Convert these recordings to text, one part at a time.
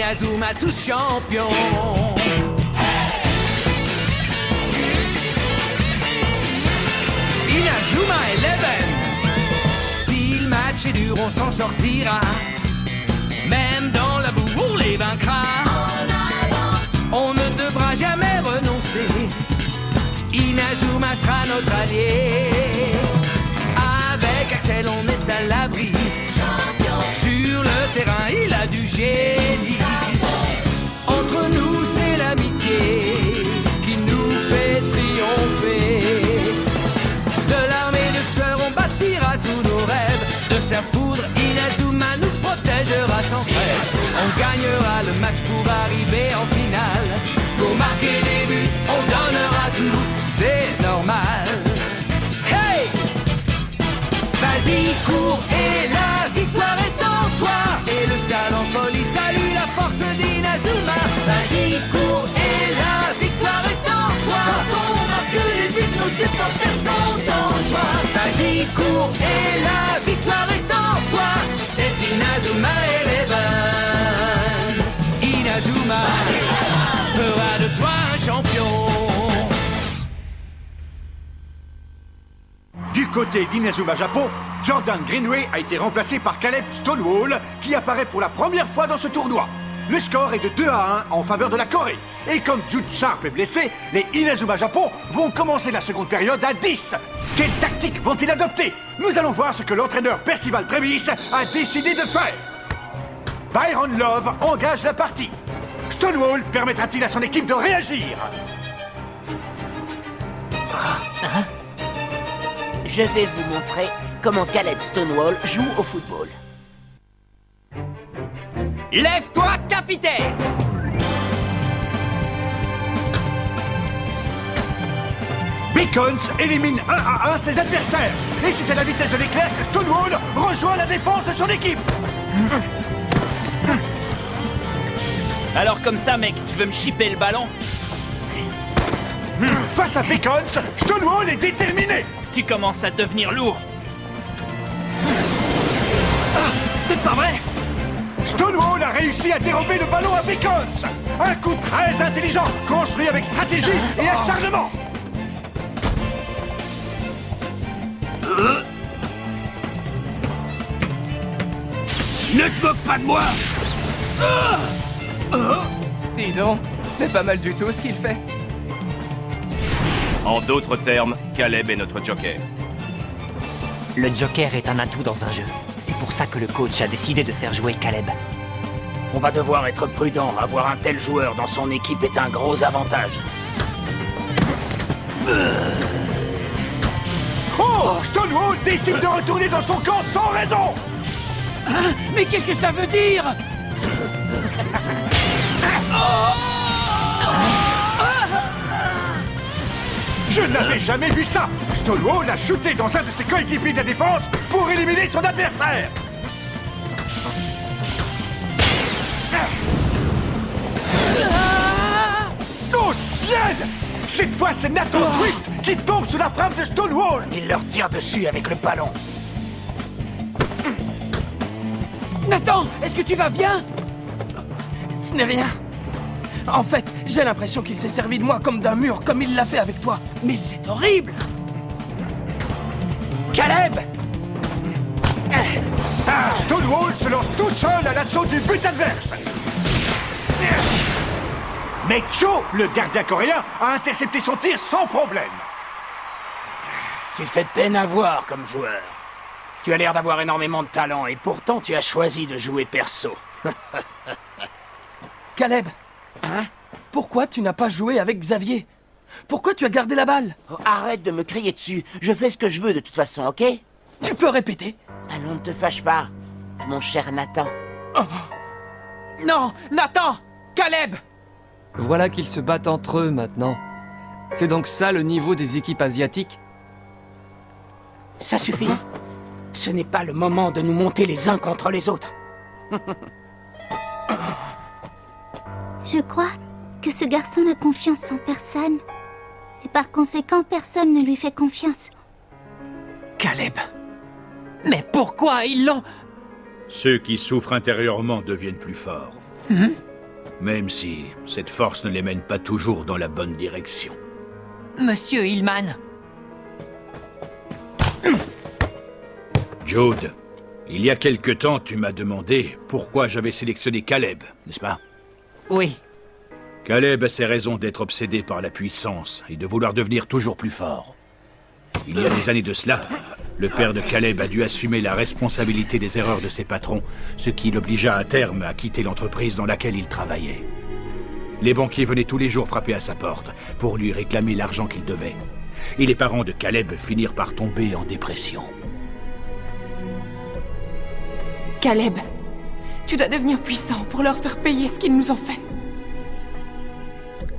Inazuma tous champions. Inazuma Eleven. Si le match est dur, on s'en sortira. Même dans la boue, on les vaincra. On ne devra jamais renoncer. Inazuma sera notre allié. Avec Axel, on est à l'abri. Sur le terrain, il a du génie. Entre nous, c'est l'amitié qui nous fait triompher. De l'armée de sueur, on bâtira tous nos rêves. De sa foudre, Inazuma nous protégera sans trêve. On gagnera le match pour arriver en finale. Pour marquer des buts, on donnera tout, c'est normal. Hey! Vas-y, cours et la victoire est en toi. Et le stade en folie salue la force d'Inazuma. Vas-y, cours et la victoire est en toi. Quand on marque les buts, nos supporters sont en joie. Vas-y, cours et la victoire est en toi. C'est Inazuma Eleven. Inazuma fera de toi un champion. Du côté d'Inazuma Japon, Jordan Greenway a été remplacé par Caleb Stonewall, qui apparaît pour la première fois dans ce tournoi. Le score est de 2-1 en faveur de la Corée. Et comme Jude Sharp est blessé, les Inazuma Japon vont commencer la seconde période à 10. Quelle tactique vont-ils adopter? Nous allons voir ce que l'entraîneur Percival Travis a décidé de faire. Byron Love engage la partie. Stonewall permettra-t-il à son équipe de réagir? Je vais vous montrer comment Caleb Stonewall joue au football. Lève-toi, capitaine! Beacons élimine 1-1 ses adversaires. Et c'est à la vitesse de l'éclair que Stonewall rejoint la défense de son équipe. Alors comme ça, mec, tu veux me chipper le ballon? Face à Beacons, Stonewall est déterminé. Tu commences à devenir lourd. C'est pas vrai! Stonewall a réussi à dérober le ballon à Beacons. Un coup très intelligent, construit avec stratégie et acharnement. Ne te moque pas de moi! Dis donc, ce n'est pas mal du tout ce qu'il fait. En d'autres termes, Caleb est notre joker. Le Joker est un atout dans un jeu. C'est pour ça que le coach a décidé de faire jouer Caleb. On va devoir être prudent. Avoir un tel joueur dans son équipe est un gros avantage. Oh, Stonewall décide de retourner dans son camp sans raison. Mais qu'est-ce que ça veut dire? Je n'avais jamais vu ça. Stonewall a shooté dans un de ses coéquipiers de la défense pour éliminer son adversaire. Oh ciel! Cette fois, c'est Nathan Swift qui tombe sous la frappe de Stonewall. Il leur tire dessus avec le ballon. Nathan, est-ce que tu vas bien? Ce n'est rien. En fait, j'ai l'impression qu'il s'est servi de moi comme d'un mur, comme il l'a fait avec toi. Mais c'est horrible! Caleb! Stonewall se lance tout seul à l'assaut du but adverse. Mais Cho, le gardien coréen, a intercepté son tir sans problème. Tu fais peine à voir comme joueur. Tu as l'air d'avoir énormément de talent et pourtant tu as choisi de jouer perso. Caleb! Hein? Pourquoi tu n'as pas joué avec Xavier? Pourquoi tu as gardé la balle? Oh, arrête de me crier dessus. Je fais ce que je veux de toute façon, ok? Tu peux répéter? Allons, ne te fâche pas, mon cher Nathan. Non! Nathan! Caleb! Voilà qu'ils se battent entre eux maintenant. C'est donc ça le niveau des équipes asiatiques? Ça suffit. Ce n'est pas le moment de nous monter les uns contre les autres. Je crois que ce garçon n'a confiance en personne. Et par conséquent, personne ne lui fait confiance. Caleb! Mais pourquoi ils l'ont... Ceux qui souffrent intérieurement deviennent plus forts. Même si cette force ne les mène pas toujours dans la bonne direction. Monsieur Hillman. Jude, il y a quelque temps, tu m'as demandé pourquoi j'avais sélectionné Caleb, n'est-ce pas? Oui. Caleb a ses raisons d'être obsédé par la puissance et de vouloir devenir toujours plus fort. Il y a des années de cela, le père de Caleb a dû assumer la responsabilité des erreurs de ses patrons, ce qui l'obligea à terme à quitter l'entreprise dans laquelle il travaillait. Les banquiers venaient tous les jours frapper à sa porte pour lui réclamer l'argent qu'il devait. Et les parents de Caleb finirent par tomber en dépression. Caleb, tu dois devenir puissant pour leur faire payer ce qu'ils nous ont fait.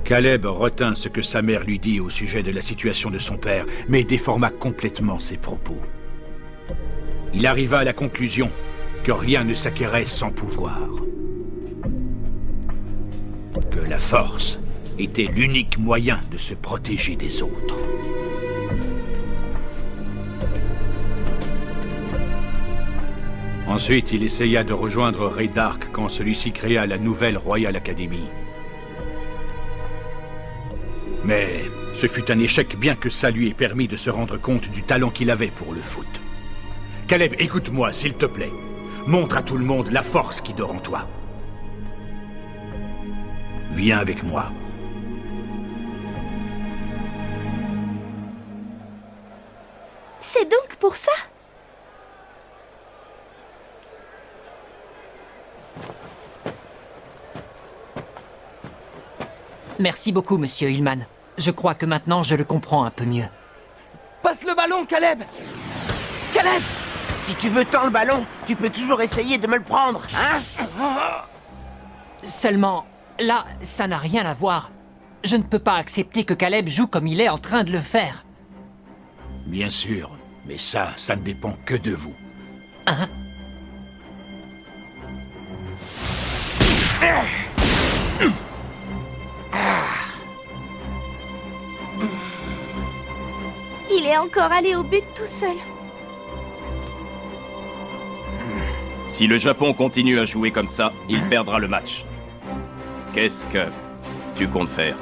Caleb retint ce que sa mère lui dit au sujet de la situation de son père, mais déforma complètement ses propos. Il arriva à la conclusion que rien ne s'acquérait sans pouvoir. Que la force était l'unique moyen de se protéger des autres. Ensuite, il essaya de rejoindre Ray Dark quand celui-ci créa la nouvelle Royal Academy. Mais ce fut un échec, bien que ça lui ait permis de se rendre compte du talent qu'il avait pour le foot. Caleb, écoute-moi, s'il te plaît. Montre à tout le monde la force qui dort en toi. Viens avec moi. C'est donc pour ça? Merci beaucoup, monsieur Hillman. Je crois que maintenant je le comprends un peu mieux. Passe le ballon, Caleb! Caleb! Si tu veux tant le ballon, tu peux toujours essayer de me le prendre, hein? Seulement, là, ça n'a rien à voir. Je ne peux pas accepter que Caleb joue comme il est en train de le faire. Bien sûr, mais ça ne dépend que de vous. Hein? Il est encore allé au but tout seul. Si le Japon continue à jouer comme ça, il perdra le match. Qu'est-ce que tu comptes faire?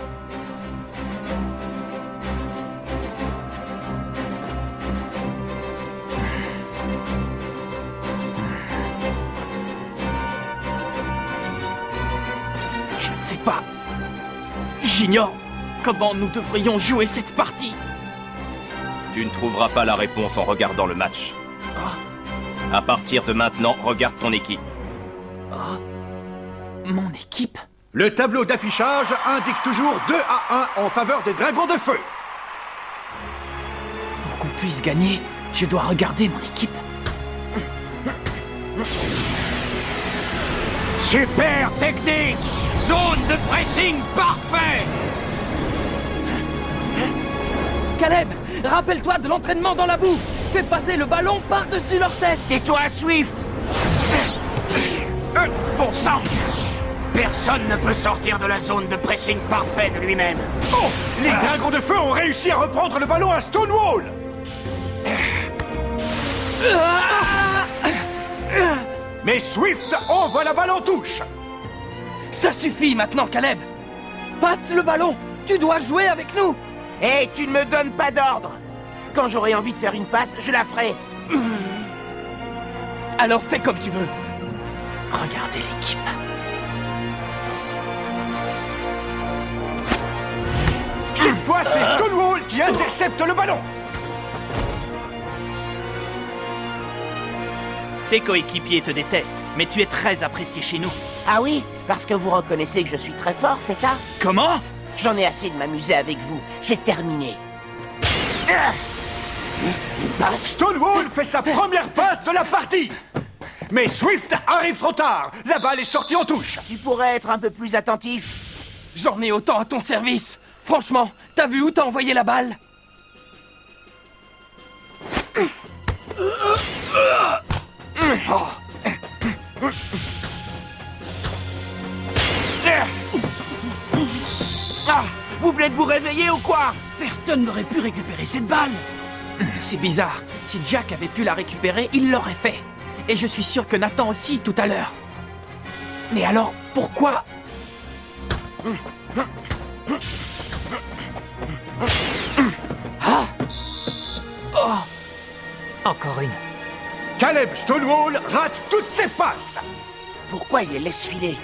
Je ne sais pas. J'ignore comment nous devrions jouer cette partie. Tu ne trouveras pas la réponse en regardant le match. À partir de maintenant, regarde ton équipe. Mon équipe? Le tableau d'affichage indique toujours 2-1 en faveur des Dragons de Feu. Pour qu'on puisse gagner, je dois regarder mon équipe. Super technique! Zone de pressing parfait! Caleb, rappelle-toi de l'entraînement dans la boue. Fais passer le ballon par-dessus leur tête. Tais-toi, Swift! Bon sang! Personne ne peut sortir de la zone de pressing parfait de lui-même. Oh! Les Dragons de Feu ont réussi à reprendre le ballon à Stonewall! Mais Swift envoie la balle en touche! Ça suffit maintenant, Caleb. Passe le ballon. Tu dois jouer avec nous. Hé, tu ne me donnes pas d'ordre! Quand j'aurai envie de faire une passe, je la ferai. Alors fais comme tu veux. Regardez l'équipe. Cette fois, c'est Stonewall qui intercepte le ballon! Tes coéquipiers te détestent, mais tu es très apprécié chez nous. Ah oui? Parce que vous reconnaissez que je suis très fort, c'est ça? Comment? J'en ai assez de m'amuser avec vous. C'est terminé. Stonewall fait sa première passe de la partie! Mais Swift arrive trop tard! La balle est sortie en touche! Tu pourrais être un peu plus attentif. J'en ai autant à ton service. Franchement, t'as vu où t'as envoyé la balle? Ah, vous venez de vous réveiller ou quoi? Personne n'aurait pu récupérer cette balle. C'est bizarre. Si Jack avait pu la récupérer, il l'aurait fait. Et je suis sûr que Nathan aussi tout à l'heure. Mais alors, pourquoi Encore une. Caleb Stonewall rate toutes ses passes. Pourquoi il les laisse filer?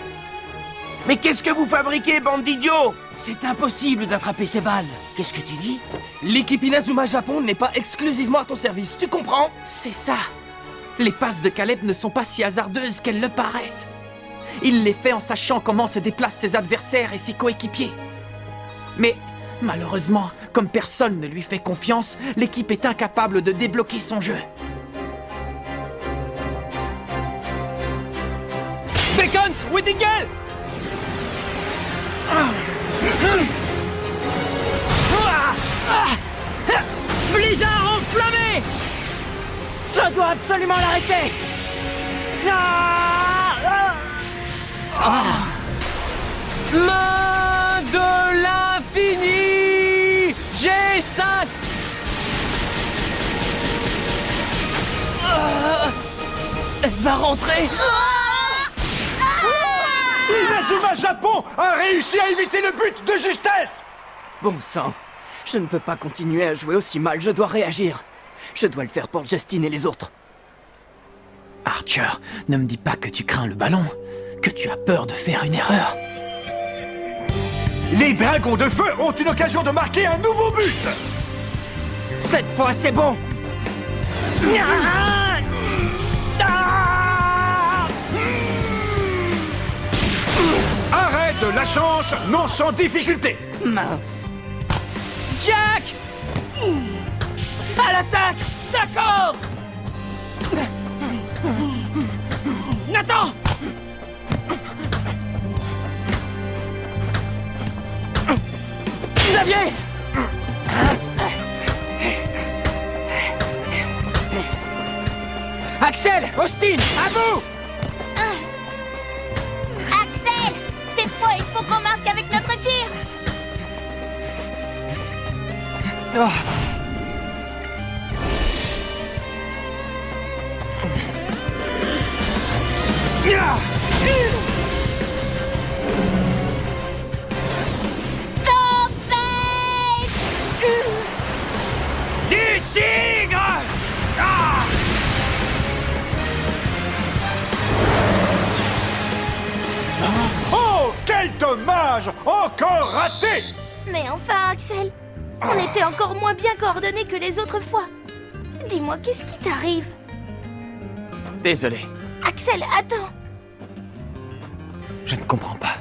Mais qu'est-ce que vous fabriquez, bande d'idiots? C'est impossible d'attraper ces balles. Qu'est-ce que tu dis? L'équipe Inazuma Japon n'est pas exclusivement à ton service, tu comprends? C'est ça. Les passes de Caleb ne sont pas si hasardeuses qu'elles le paraissent. Il les fait en sachant comment se déplacent ses adversaires et ses coéquipiers. Mais, malheureusement, comme personne ne lui fait confiance, l'équipe est incapable de débloquer son jeu. Bacons, Whittingham! Blizzard enflammé! Je dois absolument l'arrêter! Main de l'infini! G5! Elle va rentrer! Inazuma Japon a réussi à éviter le but de justesse. Bon sang, je ne peux pas continuer à jouer aussi mal, je dois réagir. Je dois le faire pour Justin et les autres. Archer, ne me dis pas que tu crains le ballon, que tu as peur de faire une erreur. Les dragons de feu ont une occasion de marquer un nouveau but. Cette fois, c'est bon! Arrête de la chance, non sans difficulté. Mince. Jack! À l'attaque! D'accord! Nathan! Xavier! Axel! Austin! À vous! Axel! Cette fois, il faut qu'on marque avec notre tir. Du tigre! Oh, quel dommage! Encore raté! Mais enfin, Axel, on était encore moins bien coordonnés que les autres fois. Dis-moi, qu'est-ce qui t'arrive? Désolé, Axel, attends. je ne comprends pas.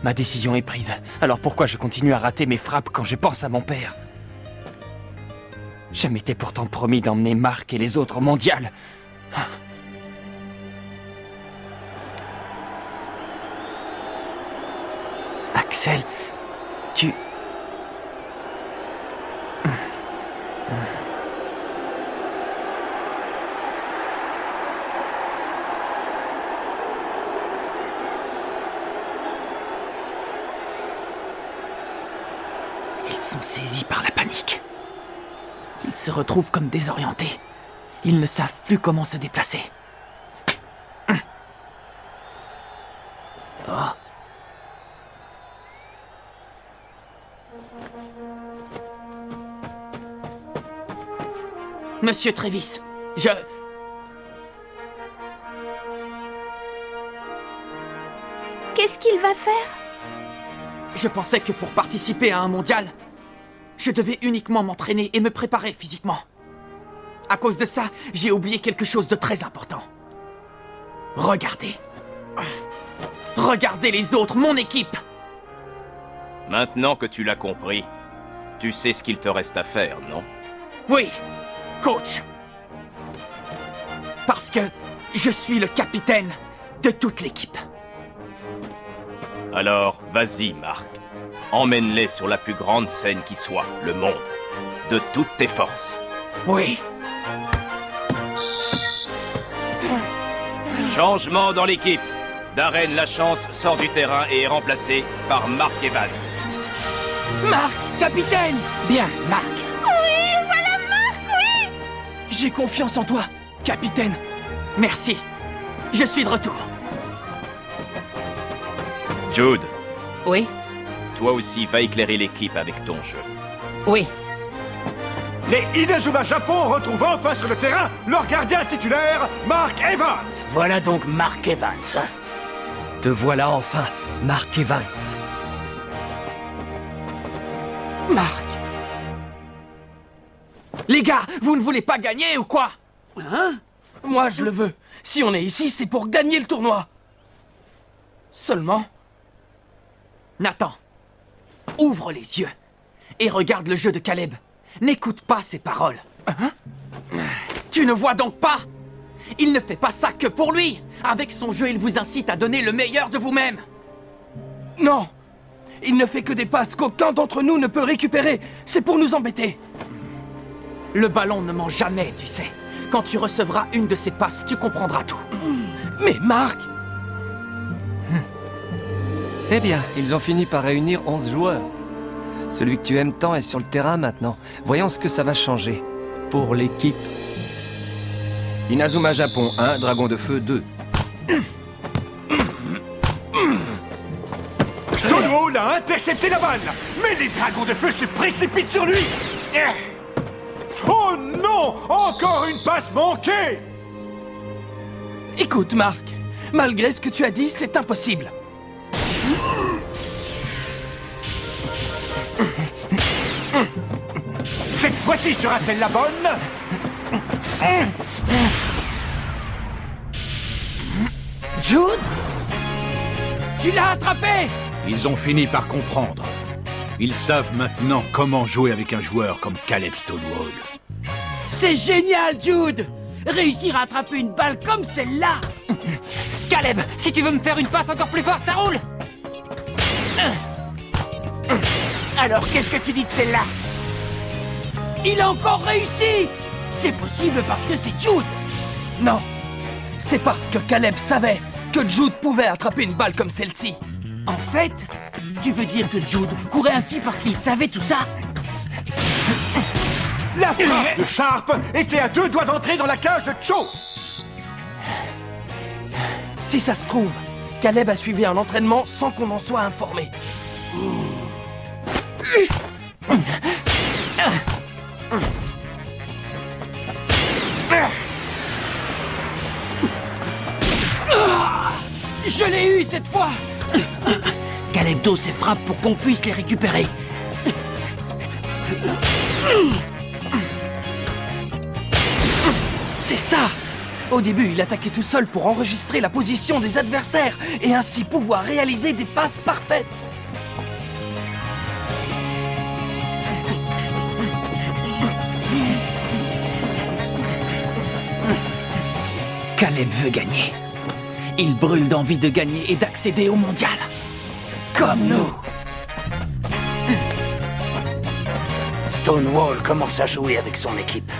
Ma décision est prise, alors pourquoi je continue à rater mes frappes quand je pense à mon père? Je m'étais pourtant promis d'emmener Marc et les autres au mondial. Axel, tu... Ils sont saisis par la panique. Ils se retrouvent comme désorientés. Ils ne savent plus comment se déplacer. Oh. Monsieur Trévis, Qu'est-ce qu'il va faire? Je pensais que pour participer à un mondial, je devais uniquement m'entraîner et me préparer physiquement. À cause de ça, j'ai oublié quelque chose de très important. Regardez. Regardez les autres, mon équipe. Maintenant que tu l'as compris, tu sais ce qu'il te reste à faire, non? Oui, coach. Parce que je suis le capitaine de toute l'équipe. Alors, vas-y, Marc. Emmène-les sur la plus grande scène qui soit, le monde. De toutes tes forces. Oui. Changement dans l'équipe. Darren Lachance sort du terrain et est remplacé par Mark Evans. Marc, capitaine! Bien, Marc. Oui, voilà Marc, oui! J'ai confiance en toi, capitaine. Merci. Je suis de retour. Jude, Oui? Toi aussi, va éclairer l'équipe avec ton jeu. Oui. Les Inazuma Japon retrouvent enfin sur le terrain leur gardien titulaire, Mark Evans. Voilà donc Mark Evans. Hein. Te voilà enfin, Mark Evans. Marc. Les gars, vous ne voulez pas gagner ou quoi? Hein? Moi, je le veux. Si on est ici, c'est pour gagner le tournoi. Seulement... Nathan, ouvre les yeux et regarde le jeu de Caleb. N'écoute pas ses paroles. Hein? Tu ne vois donc pas? Il ne fait pas ça que pour lui. Avec son jeu, il vous incite à donner le meilleur de vous-même. Non! Il ne fait que des passes qu'aucun d'entre nous ne peut récupérer. C'est pour nous embêter. Le ballon ne ment jamais, tu sais. Quand tu recevras une de ces passes, tu comprendras tout. Mais Marc! Eh bien, ils ont fini par réunir 11 joueurs. Celui que tu aimes tant est sur le terrain maintenant. Voyons ce que ça va changer. Pour l'équipe. Inazuma Japon 1, Dragon de Feu 2. Stonewall a intercepté la balle, mais les dragons de feu se précipitent sur lui. Oh non! Encore une passe manquée! Écoute, Marc, malgré ce que tu as dit, c'est impossible. Cette fois-ci sera-t-elle la bonne? Jude? Tu l'as attrapé! Ils ont fini par comprendre. Ils savent maintenant comment jouer avec un joueur comme Caleb Stonewall. C'est génial, Jude! Réussir à attraper une balle comme celle-là! Caleb, si tu veux me faire une passe encore plus forte, ça roule! Alors, qu'est-ce que tu dis de celle-là? Il a encore réussi! C'est possible parce que c'est Jude! Non, c'est parce que Caleb savait que Jude pouvait attraper une balle comme celle-ci. En fait, tu veux dire que Jude courait ainsi parce qu'il savait tout ça? La frappe de Sharp était à 2 doigts d'entrer dans la cage de Cho. Si ça se trouve, Caleb a suivi un entraînement sans qu'on en soit informé. Je l'ai eu cette fois! Caleb dose ses frappes pour qu'on puisse les récupérer. C'est ça! Au début, il attaquait tout seul pour enregistrer la position des adversaires et ainsi pouvoir réaliser des passes parfaites. Caleb veut gagner. Il brûle d'envie de gagner et d'accéder au mondial. Comme nous. Stonewall commence à jouer avec son équipe.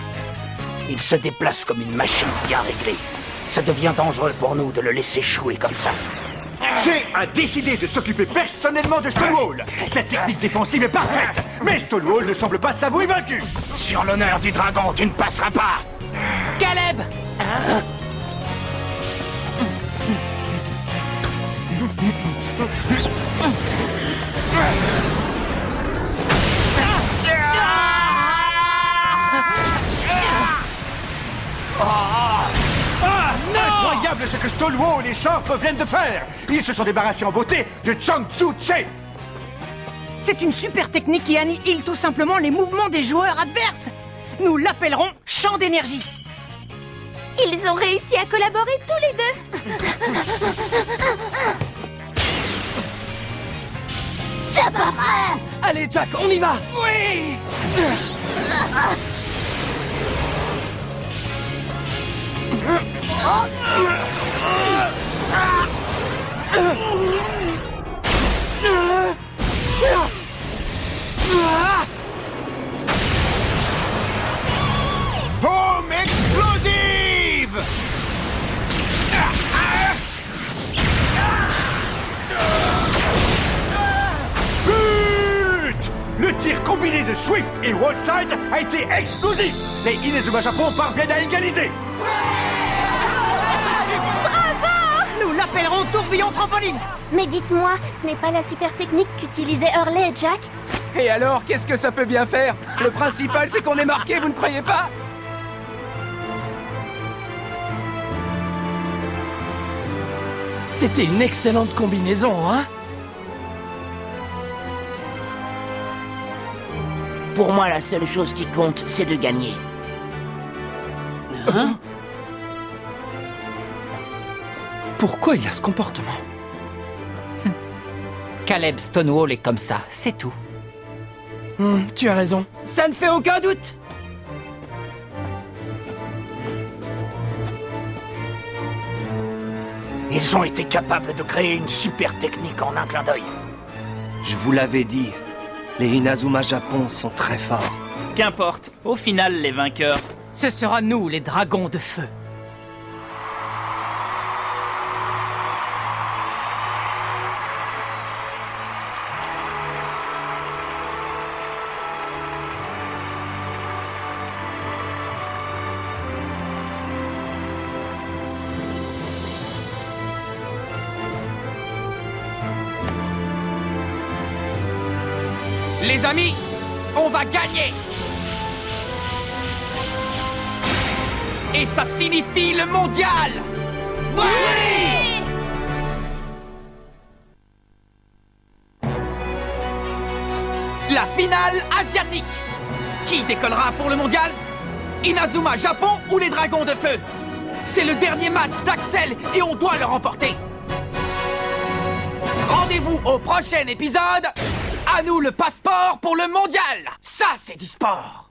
Il se déplace comme une machine bien réglée. Ça devient dangereux pour nous de le laisser jouer comme ça. Jay a décidé de s'occuper personnellement de Stonewall. Cette technique défensive est parfaite, mais Stonewall ne semble pas s'avouer vaincu. Sur l'honneur du dragon, tu ne passeras pas. Caleb! Incroyable ce que Stonewall et Sharp viennent de faire. Ils se sont débarrassés en beauté de Chang-Tzu Che. C'est une super technique qui annihile tout simplement les mouvements des joueurs adverses. Nous l'appellerons champ d'énergie. Ils ont réussi à collaborer tous les deux. C'est pas vrai! Allez, Jack, on y va! Oui! Bombe explosive! But! Le tir combiné de Swift et Walside a été explosif. Les Inazuma Japon parviennent à égaliser. Bravo! Nous l'appellerons tourbillon trampoline. Mais dites-moi, ce n'est pas la super technique qu'utilisaient Hurley et Jack? Et alors, qu'est-ce que ça peut bien faire? Le principal, c'est qu'on est marqué, vous ne croyez pas? C'était une excellente combinaison, hein? Pour moi, la seule chose qui compte, c'est de gagner. Hein? Pourquoi il a ce comportement? Caleb Stonewall est comme ça, c'est tout. Tu as raison. Ça ne fait aucun doute. Ils ont été capables de créer une super technique en un clin d'œil. Je vous l'avais dit, les Inazuma Japon sont très forts. Qu'importe, au final, les vainqueurs... Ce sera nous, les dragons de feu. Les amis, on va gagner! Et ça signifie le mondial! Oui! La finale asiatique! Qui décollera pour le mondial? Inazuma Japon ou les Dragons de Feu? C'est le dernier match d'Axel et on doit le remporter! Rendez-vous au prochain épisode! À nous le passeport pour le mondial! Ça, c'est du sport!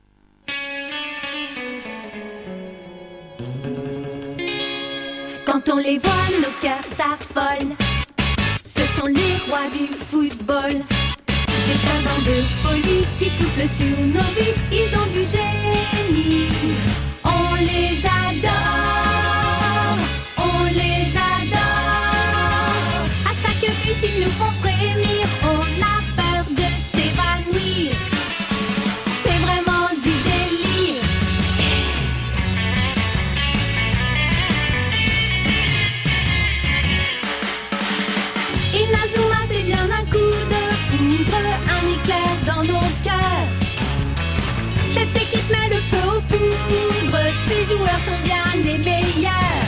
Quand on les voit, nos cœurs s'affolent. Ce sont les rois du football. C'est un vent de folie qui souffle sur nos vies. Ils ont du génie. On les adore. On les adore. À chaque but, ils nous font frémir. On a peur de s'évanouir. C'est vraiment du délire. Inazuma, c'est bien un coup de foudre, un éclair dans nos cœurs. Cette équipe met le feu aux poudres, ces joueurs sont bien les meilleurs.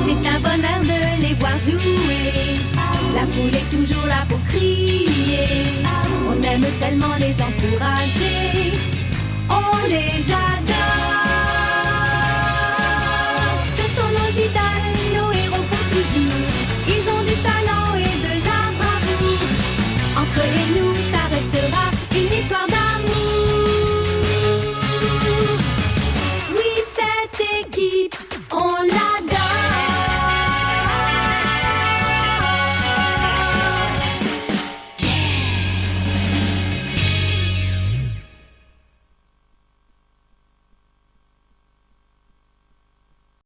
C'est un bonheur de les voir jouer, la foule est toujours là pour crier. On aime tellement les encourager, on les adore.